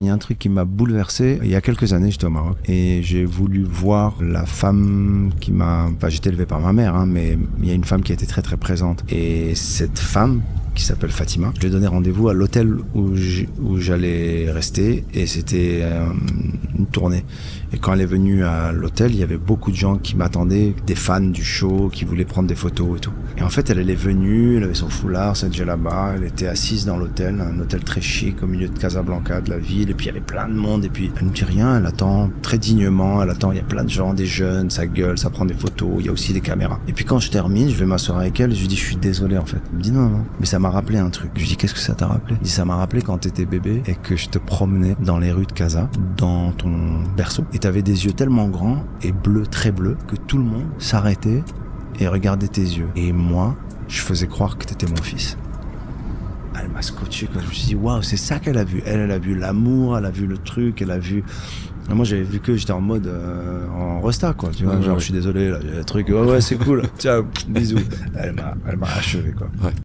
Il y a un truc qui m'a bouleversé. Il y a quelques années, j'étais au Maroc et j'ai voulu voir la femme qui m'a... Enfin, j'étais élevé par ma mère, hein, mais il y a une femme qui a été très très présente. Et cette femme, qui s'appelle Fatima, je lui ai donné rendez-vous à l'hôtel où j'allais rester et c'était une tournée. Et quand elle est venue à l'hôtel, il y avait beaucoup de gens qui m'attendaient, des fans du show, qui voulaient prendre des photos et tout. Et en fait, elle est venue, elle avait son foulard, sa djellaba, elle était assise dans l'hôtel, un hôtel très chic au milieu de Casablanca, de la ville, et puis il y avait plein de monde, et puis elle me dit rien, elle attend très dignement, elle attend, il y a plein de gens, des jeunes, ça gueule, ça prend des photos, il y a aussi des caméras. Et puis quand je termine, je vais m'asseoir avec elle, je lui dis, je suis désolé en fait. Elle me dit non, mais ça m'a rappelé un truc. Je lui dis, qu'est-ce que ça t'a rappelé? Elle dit, ça m'a rappelé quand t'étais bébé et que je te promenais dans les rues de Casa, dans ton berceau, et t'avais des yeux tellement grands et bleus, très bleus, que tout le monde s'arrêtait et regardait tes yeux. Et moi, je faisais croire que t'étais mon fils. Elle m'a scotché quand je me suis dit, waouh, c'est ça qu'elle a vu. Elle a vu l'amour, elle a vu le truc, elle a vu... Et moi, j'avais vu que j'étais en mode en resta, quoi. Tu vois, genre, je suis désolé, là, il y a le truc, ouais, c'est cool. Ciao, bisous. Elle m'a achevé, quoi. Ouais.